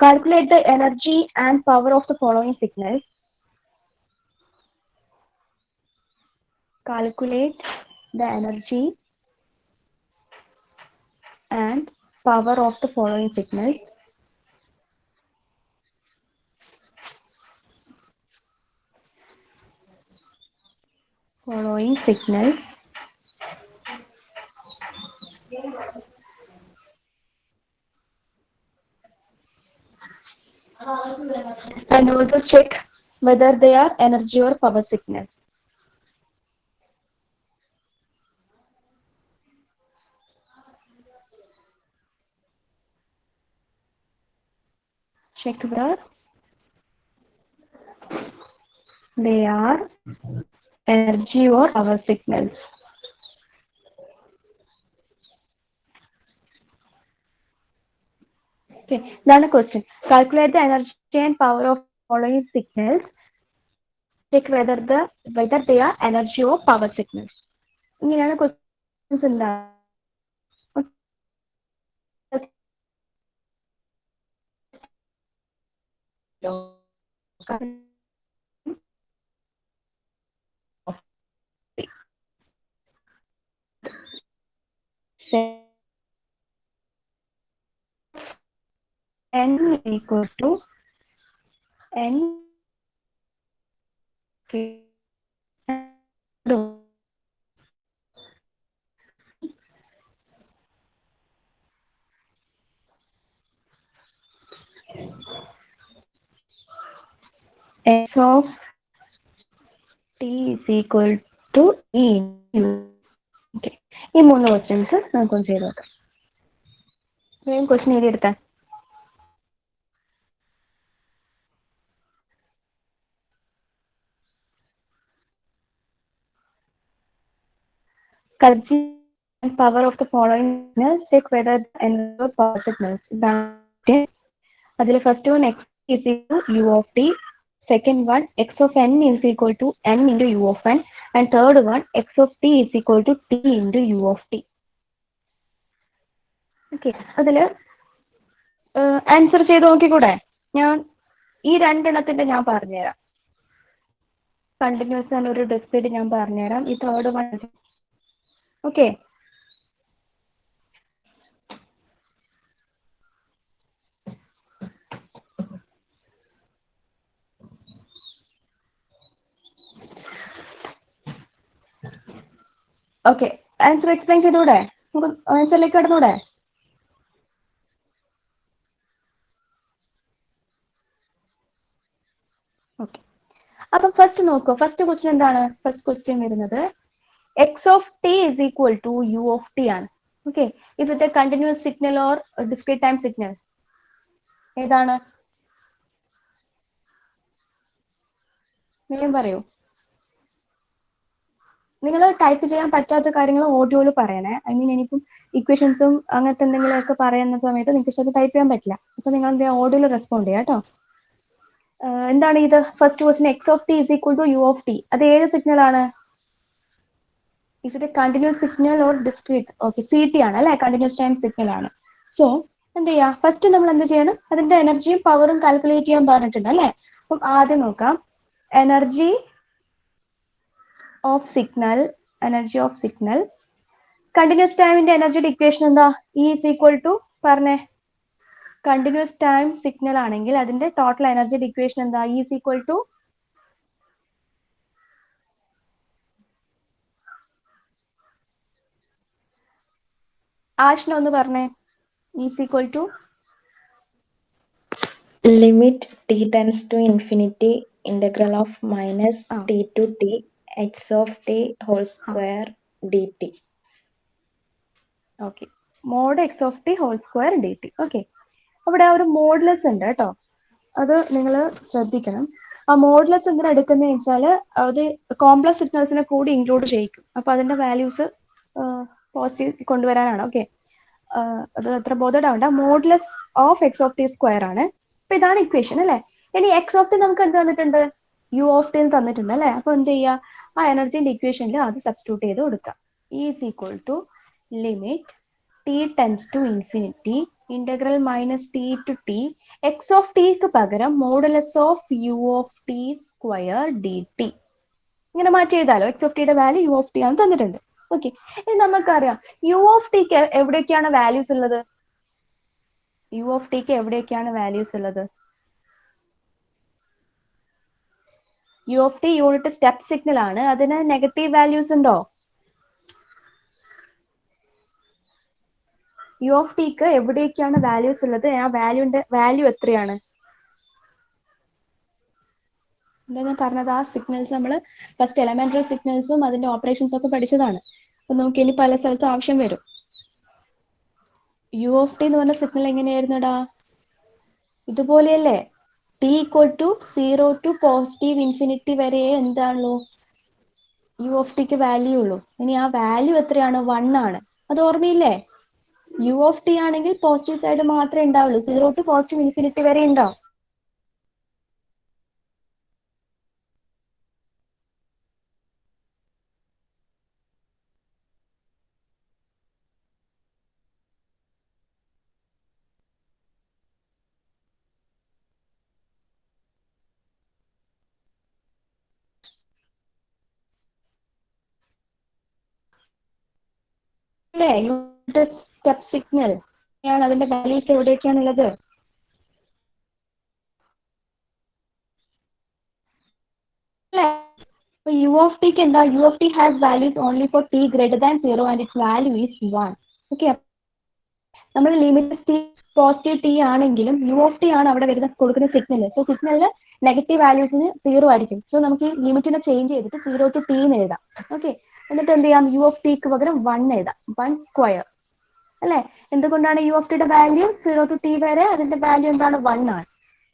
Calculate the energy and power of the following signals. Calculate the energy and power of the following signals. Following signals. And also check whether they are energy or power signals. Check whether they are energy or power signals. Okay, that's the question. Calculate the energy and power of following signals. Check whether they are energy or power signals. ഇങ്ങനെയാണ് questions ഉണ്ടാകുക. n equal to n x of t is equal to e. Okay, ഈ 3 questions നമുക്കൊന്ന് ചെയ്ത് നോക്കാം. വേഗം question എഴുതിയെടുക്കാൻ. Energy and power of the following signals. Check whether energy or power signals. അതിൽ first one x is equal to u of t. Second one x of n is equal to n into u of n. And third one x of t is equal to t into u of t. Okay, അതിൽ answer ചെയ്ത് നോക്കിക്കൂടെ? ഞാൻ ഈ രണ്ടെണ്ണത്തിന്റെ ഞാൻ പറഞ്ഞുതരാം. Continuous ആണ്, ഒരു discrete ഞാൻ പറഞ്ഞുതരാം. ഈ third one. Okay, okay, answer explain ചെയ്തൂടെ? നമുക്ക് ആൻസറിലേക്ക് കടന്നൂടെ? ഓക്കെ, അപ്പം ഫസ്റ്റ് നോക്കൂ. ഫസ്റ്റ് ക്വസ്റ്റ്യൻ എന്താണ്? ഫസ്റ്റ് ക്വസ്റ്റ്യൻ വരുന്നത് x of t is equal to u of t ആണ്. Okay, is it a continuous signal or a discrete time signal? ഏതാണ്? ഞാൻ പറയൂ. നിങ്ങൾ ടൈപ്പ് ചെയ്യാൻ പറ്റാത്ത കാര്യങ്ങൾ ഓഡിയോയിൽ പറയണേ. ഐ മീൻ എനിക്കും ഇക്വേഷൻസും അങ്ങനത്തെ എന്തെങ്കിലുമൊക്കെ പറയുന്ന സമയത്ത് നിങ്ങൾക്ക് ശരി ടൈപ്പ് ചെയ്യാൻ പറ്റില്ല. അപ്പൊ നിങ്ങൾ എന്ത് ചെയ്യുക, ഓഡിയോയിൽ റെസ്പോണ്ട് ചെയ്യാം കേട്ടോ. എന്താണ് ഇത്? First question x of t is equal to u of t. അത് ഏത് സിഗ്നൽ ആണ്? Is it a continuous signal or discrete? Okay, CT ആണ് അല്ലേ, കണ്ടിന്യൂസ് ടൈം സിഗ്നൽ ആണ്. സോ എന്ത് ചെയ്യാ, ഫസ്റ്റ് നമ്മൾ എന്ത് ചെയ്യണം, അതിന്റെ എനർജിയും പവറും കാൽക്കുലേറ്റ് ചെയ്യാൻ പറഞ്ഞിട്ടുണ്ട് അല്ലേ. അപ്പം ആദ്യം നോക്കാം, എനർജി ഓഫ് സിഗ്നൽ കണ്ടിന്യൂസ് ടൈമിന്റെ എനർജിയുടെ ഇക്വേഷൻ എന്താ, E is equal to പറഞ്ഞേ, കണ്ടിന്യൂസ് ടൈം സിഗ്നൽ ആണെങ്കിൽ അതിന്റെ ടോട്ടൽ എനർജിയുടെ ഇക്വേഷൻ എന്താ, E is equal to Ashna ഒന്ന് പറഞ്ഞേ, E is equal to limit t tends to infinity integral of minus t to t x of t whole square dt. Okay, mod x of t whole square D t. Okay, അവിടെ ഒരു മോഡ്ലെസ് ഉണ്ട് കേട്ടോ, അത് നിങ്ങൾ ശ്രദ്ധിക്കണം. ആ മോഡ്ലെസ് എന്തിനാ എടുക്കുന്നതെന്ന് വെച്ചാൽ അത് കോംപ്ലക്സ് സിഗ്നൽസിനെ കൂടി ഇൻക്ലൂഡ് ചെയ്യിക്കും. അപ്പൊ അതിന്റെ വാല്യൂസ് പോസിറ്റീവ് കൊണ്ടുവരാനാണ്. ഓക്കെ, അത് അത്ര ബോധഡാവണ്ട. Modulus of X of T square ആണ്. അപ്പൊ ഇതാണ് ഇക്വേഷൻ അല്ലേ. ഇനി എക്സ് ഓഫ് ടി നമുക്ക് എന്ത് തന്നിട്ടുണ്ട്, യു ഓഫ് ടി തന്നിട്ടുണ്ട് അല്ലേ. അപ്പൊ എന്ത് ചെയ്യുക, ആ എനർജിന്റെ ഇക്വേഷനിൽ അത് സബ്സ്റ്റിറ്റ്യൂട്ട് ചെയ്ത് കൊടുക്കുക. Is equal to limit T tends to infinity integral minus T to T X of ടിക്ക് പകരം modulus of U of T square D T. ഇങ്ങനെ മാറ്റി എഴുതാലോ. എക്സ് ഓഫ് ടിയുടെ വാല്യൂ യു ഓഫ് ടി ആണ് തന്നിട്ടുണ്ട്. ഓക്കെ, ഇനി നമുക്കറിയാം യു ഓഫ് ടിക്ക് എവിടെയൊക്കെയാണ് വാല്യൂസ് ഉള്ളത്, യു ഓഫ് ടിക്ക് എവിടെയൊക്കെയാണ് വാല്യൂസ് ഉള്ളത്. U of T unit step signal ആണ്, അതിന് നെഗറ്റീവ് വാല്യൂസ് ഉണ്ടോ? യു ഓഫ് ടിക്ക് എവിടെയൊക്കെയാണ് വാല്യൂസ് ഉള്ളത്, ആ വാല്യൂ എത്രയാണ്? എന്താ ഞാൻ പറഞ്ഞത്, ആ സിഗ്നൽസ് നമ്മൾ ഫസ്റ്റ് എലമെന്ററി സിഗ്നൽസും അതിന്റെ ഓപ്പറേഷൻസും ഒക്കെ പഠിച്ചതാണ്. അപ്പൊ നമുക്ക് ഇനി പല സ്ഥലത്തും ആവശ്യം വരും. യു ഓഫ് ടി എന്ന് പറഞ്ഞ സിഗ്നൽ എങ്ങനെയായിരുന്നുടാ, ഇതുപോലെയല്ലേ. T equal to 0 to positive infinity വരെ എന്താണല്ലോ യു ഓഫ് ടിക്ക് വാല്യൂ ഉള്ളൂ. ഇനി ആ വാല്യൂ എത്രയാണ്, 1 ആണ്. അത് ഓർമ്മയില്ലേ? യു ഓഫ് ടി ആണെങ്കിൽ പോസിറ്റീവ് സൈഡ് മാത്രമേ ഉണ്ടാവുള്ളൂ, 0 ടു പോസിറ്റീവ് ഇൻഫിനിറ്റി വരെ ഉണ്ടാവും. അല്ലേ, യൂണിറ്റ് സ്റ്റെപ്പ് സിഗ്നൽ ആണ്, അതിന്റെ വാല്യൂസ് എവിടെയൊക്കെയാണുള്ളത്? യു ഓഫ് ടിക്ക് എന്താ, u of t has values only for t greater than 0 and it's value is 1. Okay, നമ്മൾ ലിമിറ്റ് ടി പോസിറ്റീവ് ടി ആണെങ്കിലും യു ഓഫ് ടി ആണ് അവിടെ വരുന്ന കൊടുക്കുന്ന സിഗ്നൽ. സോ സിഗ്നലിന് നെഗറ്റീവ് വാല്യൂസിന് 0 ആയിരിക്കും. സോ നമുക്ക് ഈ ലിമിറ്റിനെ ചേഞ്ച് ചെയ്തിട്ട് 0 ടു ടി എന്ന് എഴുതാം. ഓക്കെ, എന്നിട്ട് എന്ത് ചെയ്യാം, യു ഓഫ് ടിക്ക് പകരം 1 എഴുതാം, 1 സ്ക്വയർ അല്ലെ. എന്തുകൊണ്ടാണ് യു ഓഫ് ടിയുടെ വാല്യൂ 0 ടു ടി വരെ അതിന്റെ വാല്യൂ എന്താണ്, 1 ആണ്.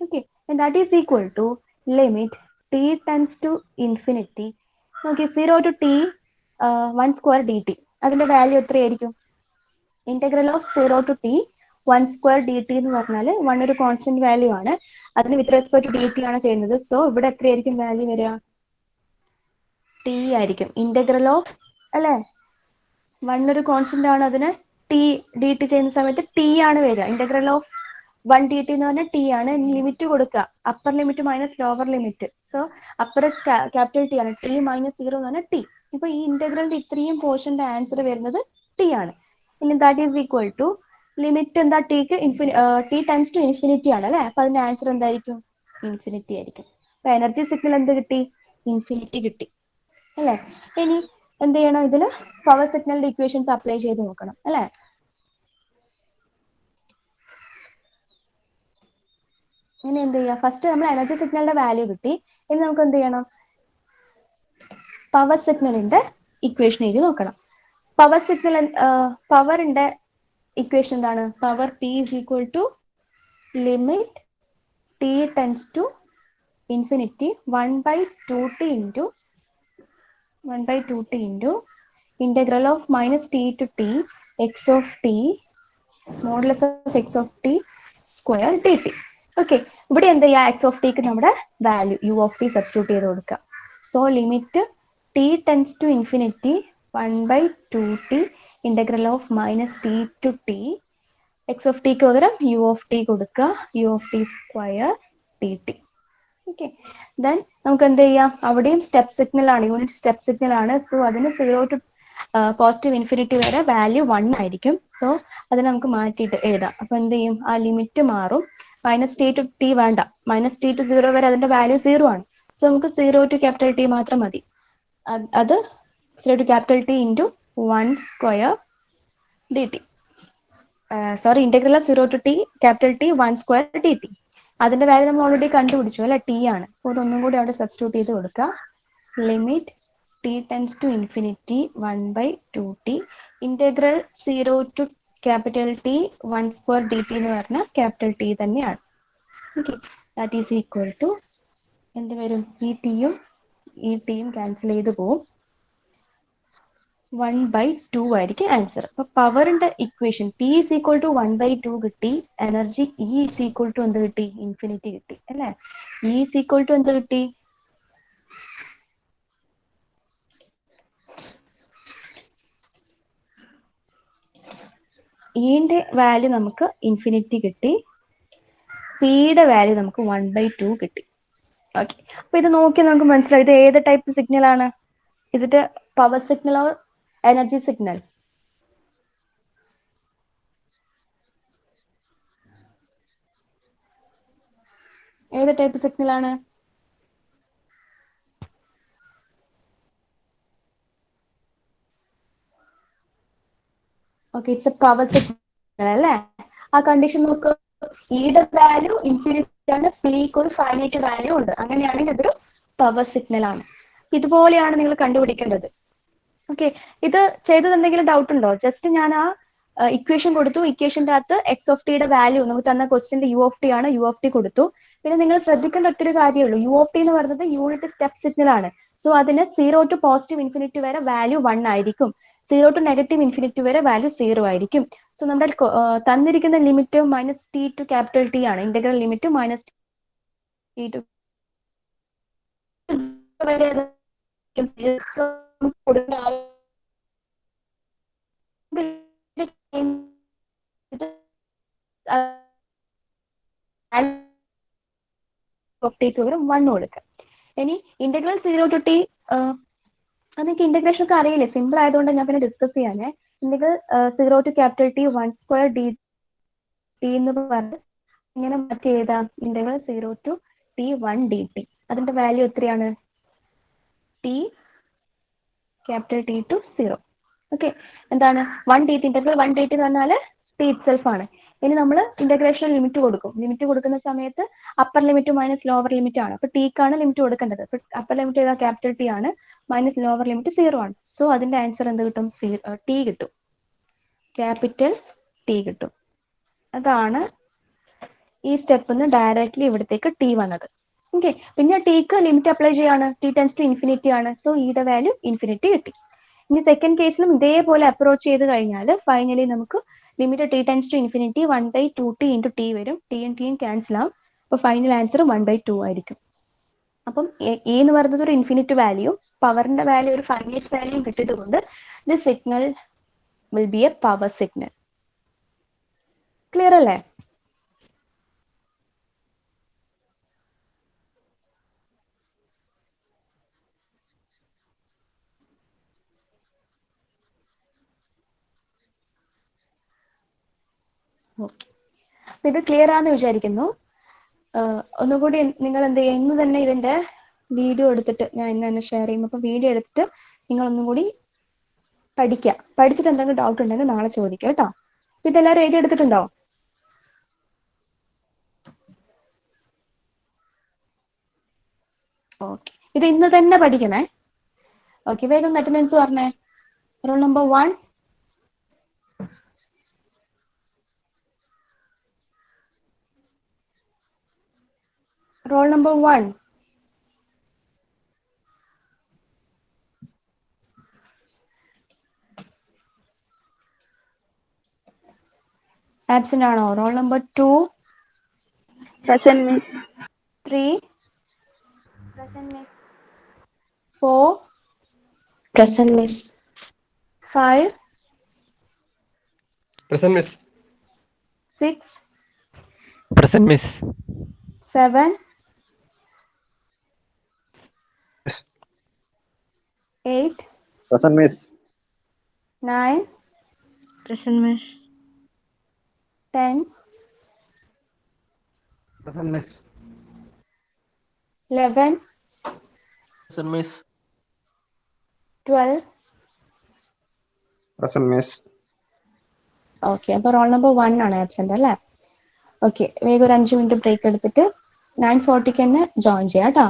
Okay, that is equal to limit T tends to infinity. നോക്കി, 0 to t 1 square D t, അതിന്റെ വാല്യൂ എത്രയായിരിക്കും? Integral of 0 to t 1 square D t എന്ന് പറഞ്ഞാൽ 1 ഒരു കോൺസ്റ്റന്റ് വാല്യൂ ആണ്, അതിന് with respect to d t ആണ് ചെയ്യുന്നത്. സോ ഇവിടെ എത്രയായിരിക്കും വാല്യൂ വരിക, ടി ആയിരിക്കും. ഇന്റഗ്രൽ ഓഫ് അല്ലെ 1 ഒരു കോൺസ്റ്റന്റ് ആണ്, അതിന് ടി ഡി ടി ചെയ്യുന്ന സമയത്ത് ടി ആണ് വരിക. ഇന്റഗ്രൽ ഓഫ് 1 ഡി ടി എന്ന് പറഞ്ഞാൽ ടി ആണ്. ലിമിറ്റ് കൊടുക്കുക, upper limit minus lower limit. So upper capital T ആണ്, ടി മൈനസ് 0 എന്ന് പറഞ്ഞാൽ ടി. ഇപ്പൊ ഈ ഇന്റഗ്രലിന്റെ ഇത്രയും പോർഷന്റെ ആൻസർ വരുന്നത് ടി ആണ്. ഇനി that is equal to limit എന്താ, ടിക്ക് ടി ടൈംസ് ടു ഇൻഫിനിറ്റി ആണ് അല്ലെ. അപ്പൊ അതിന്റെ ആൻസർ എന്തായിരിക്കും, ഇൻഫിനിറ്റി ആയിരിക്കും. അപ്പൊ എനർജി സിഗ്നൽ എന്ത് കിട്ടി, ഇൻഫിനിറ്റി കിട്ടി അല്ലെ. ഇനി എന്ത് ചെയ്യണം, ഇതില് പവർ സിഗ്നലിന്റെ ഇക്വേഷൻസ് അപ്ലൈ ചെയ്ത് നോക്കണം അല്ലെ. ഇനി എന്ത് ചെയ്യാം, ഫസ്റ്റ് നമ്മൾ എനർജി സിഗ്നലിന്റെ വാല്യൂ കിട്ടി. ഇനി നമുക്ക് എന്ത് ചെയ്യണം, പവർ സിഗ്നലിന്റെ ഇക്വേഷൻ എഴുതി നോക്കണം. പവർ സിഗ്നൽ പവറിന്റെ ഇക്വേഷൻ എന്താണ്, power P is equal to limit T tends to infinity 1/2t into integral of minus t to t x of t modulus of x of t square dt. Okay, ഇവിടെ എന്ത് ചെയ്യാ, x of ടിക്ക് നമ്മുടെ value U of t substitute ചെയ്ത് കൊടുക്കുക. So limit T tends to infinity 1/2t integral of minus T to T X of ടിക്ക് പകരം u of t കൊടുക്കുക, u of T square t t. Okay, then നമുക്ക് എന്ത് ചെയ്യാം, അവിടെയും step signal ആണ്, യൂണിറ്റ് സ്റ്റെപ്പ് സിഗ്നൽ ആണ്. So അതിന് 0 to പോസിറ്റീവ് ഇൻഫിനിറ്റി വരെ വാല്യൂ 1 ആയിരിക്കും. സോ അതിനെ നമുക്ക് മാറ്റിയിട്ട് എഴുതാം. അപ്പൊ എന്ത് ചെയ്യും, ആ ലിമിറ്റ് മാറും. മൈനസ് ടി ടു ടി വേണ്ട, മൈനസ് ടി ടു 0 വരെ അതിന്റെ വാല്യൂ 0 ആണ്. സോ നമുക്ക് 0 to ക്യാപിറ്റൽ ടി മാത്രം മതി. അത് 0 to capital T into 1 square D T. Sorry, integral of 0 to T capital T 1 square D t. അതിന്റെ വാല്യൂ നമ്മൾ ഓൾറെഡി കണ്ടുപിടിച്ചു അല്ലെ, ടി ആണ്. അപ്പോൾ അതൊന്നും കൂടി അവിടെ സബ്സ്റ്റിറ്റ്യൂട്ട് ചെയ്ത് കൊടുക്കുക. Limit T tends to infinity 1/2t integral 0 to capital T 1 square D t എന്ന് പറഞ്ഞാൽ ക്യാപിറ്റൽ ടി തന്നെയാണ്. Okay, that is equal to എന്ത് വരും, ഈ ടിയും ക്യാൻസൽ ചെയ്ത് പോവും, 1/2 ആയിരിക്കും ആൻസർ. അപ്പൊ പവറിന്റെ equation P is equal to 1/2 കിട്ടി, energy E is equal to എന്ത് കിട്ടി, ഇൻഫിനിറ്റി കിട്ടി അല്ലെ. E ഈസ് ഈക്വൽ ടു എന്ത് കിട്ടി, ഇന്റെ വാല്യൂ നമുക്ക് ഇൻഫിനിറ്റി കിട്ടി, പിയുടെ വാല്യൂ നമുക്ക് 1/2 കിട്ടി. ഓക്കെ, അപ്പൊ ഇത് നോക്കി നമുക്ക് മനസ്സിലായി ഇത് ഏത് ടൈപ്പ് സിഗ്നൽ ആണ്. ഇതിന്റെ power signal or energy signal? ഏത് ടൈപ്പ് സിഗ്നൽ ആണ്? Okay, it's A power signal അല്ലേ. ആ കണ്ടീഷൻ നോക്ക്, ഇയുടെ വാല്യൂ ഇൻഫിനിറ്റി ആണ്, പിക്ക് ഒരു ഫൈനൈറ്റ് വാല്യൂ ഉണ്ട്. അങ്ങനെയാണെങ്കിൽ ഇതൊരു പവർ സിഗ്നൽ ആണ്. ഇതുപോലെയാണ് നിങ്ങൾ കണ്ടുപിടിക്കേണ്ടത്. ഓക്കെ, ഇത് ചെയ്തത് എന്തെങ്കിലും ഡൗട്ട് ഉണ്ടോ? ജസ്റ്റ് ഞാൻ ആ ഇക്വേഷൻ കൊടുത്തു, ഇക്വേഷന്റെ അകത്ത് എക്സ് ഓഫ് ടിയുടെ വാല്യൂ നമുക്ക് തന്ന ക്വസ്റ്റ്യന്റെ യു ഓഫ് ടി ആണ്, യു ഓഫ് ടി കൊടുത്തു. പിന്നെ നിങ്ങൾ ശ്രദ്ധിക്കേണ്ട ഒറ്റൊരു കാര്യമുള്ളൂ, യു ഓഫ് ടി എന്ന് പറയുന്നത് യൂണിറ്റ് സ്റ്റെപ്പ് സിഗ്നൽ ആണ്. സോ അതിന് 0 to പോസിറ്റീവ് ഇൻഫിനിറ്റി വരെ വാല്യൂ 1 ആയിരിക്കും, 0 to നെഗറ്റീവ് ഇൻഫിനിറ്റി വരെ വാല്യൂ 0 ആയിരിക്കും. സോ നമ്മുടെ തന്നിരിക്കുന്ന limit minus T to capital T ആണ്, integral limit minus T to പകരം 1 കൊടുക്കുക. ഇനി ഇന്റഗ്രൽ 0 to ടി, അതെനിക്ക് ഇന്റഗ്രേഷൻ ഒക്കെ അറിയില്ലേ, സിമ്പിൾ ആയതുകൊണ്ട് ഞാൻ പിന്നെ ഡിസ്കസ് ചെയ്യാനേ. Integral 0 to capital T 1 square D t എന്ന് പറഞ്ഞ് ഇങ്ങനെ മാറ്റി എഴുതാം, integral 0 to T 1 D t. അതിന്റെ വാല്യൂ എത്രയാണ്, T capital T two 0. Okay, എന്താണ് 1 dt, ഇന്റഗ്രൽ 1 dt എന്ന് പറഞ്ഞാൽ ടി ഇറ്റ് സെൽഫ് ആണ്. ഇനി നമ്മൾ ഇന്റഗ്രേഷൻ ലിമിറ്റ് കൊടുക്കും. ലിമിറ്റ് കൊടുക്കുന്ന സമയത്ത് upper limit minus lower limit ആണ്. അപ്പൊ ടിക്കാണ് ലിമിറ്റ് കൊടുക്കേണ്ടത്. അപ്പർ ലിമിറ്റ് ഏതാ, ക്യാപിറ്റൽ ടി ആണ്, മൈനസ് ലോവർ ലിമിറ്റ് 0 ആണ്. സോ അതിന്റെ ആൻസർ എന്ത് കിട്ടും, ടി കിട്ടും, ക്യാപിറ്റൽ ടി കിട്ടും. അതാണ് ഈ സ്റ്റെപ്പിൽ നിന്ന് ഡയറക്റ്റ്ലി ഇവിടത്തേക്ക് ടി വന്നത്. ഓക്കെ, പിന്നെ ടിക്ക് ലിമിറ്റ് അപ്ലൈ ചെയ്യാണ്, ടി ടെൻസ് ടു ഇൻഫിനിറ്റി ആണ്. സോ ഇയുടെ വാല്യൂ ഇൻഫിനിറ്റി കിട്ടി. ഇനി സെക്കൻഡ് കേസിലും ഇതേപോലെ അപ്രോച്ച് ചെയ്ത് കഴിഞ്ഞാൽ ഫൈനലി നമുക്ക് limit T tends to infinity 1/2t into t വരും, ടിയും ടിയും ക്യാൻസൽ ആവും. അപ്പോൾ ഫൈനൽ ആൻസർ 1/2 ആയിരിക്കും. അപ്പം എ എന്ന് പറയുന്നത് ഒരു ഇൻഫിനിറ്റ് വാല്യൂ, പവറിന്റെ വാല്യൂ ഒരു ഫൈനൈറ്റ് വാല്യൂ കിട്ടിയത് കൊണ്ട് this signal will B A power signal. Clear അല്ലേ? ഓക്കെ, ഇത് ക്ലിയർ ആണെന്ന് വിചാരിക്കുന്നു. ഒന്നുകൂടി നിങ്ങൾ എന്ത് ചെയ്യുക, ഇന്ന് തന്നെ ഇതിന്റെ വീഡിയോ എടുത്തിട്ട് ഞാൻ ഇന്ന് തന്നെ ഷെയർ ചെയ്യും. അപ്പൊ വീഡിയോ എടുത്തിട്ട് നിങ്ങൾ ഒന്നും കൂടി പഠിക്കുക. പഠിച്ചിട്ട് എന്തെങ്കിലും ഡൗട്ട് ഉണ്ടെങ്കിൽ നാളെ ചോദിക്കുക കേട്ടോ. ഇതെല്ലാവരും എഴുതി എടുത്തിട്ടുണ്ടോ? ഓക്കെ, ഇത് ഇന്ന് തന്നെ പഠിക്കണേ. ഓക്കെ, വേഗം അറ്റൻഡൻസ് പറഞ്ഞേ. Roll number 1, roll number 1. Absent ആണോ? Roll number 2, Present, miss. 3, Present, miss. 4, Present, miss. 5, Present, miss. 6, Present, miss. 7, 8, Present, miss. 9, Present, miss. 10, Present, miss. 11, Present, miss. 12. Present, miss. Okay, അപ്പോൾ role number 1 ആണ് absent അല്ലേ? Okay, വേഗം ഒരു 5 minute break എടുത്തിട്ട് 9:40 തന്നെ join ചെയ്യാം കേട്ടോ.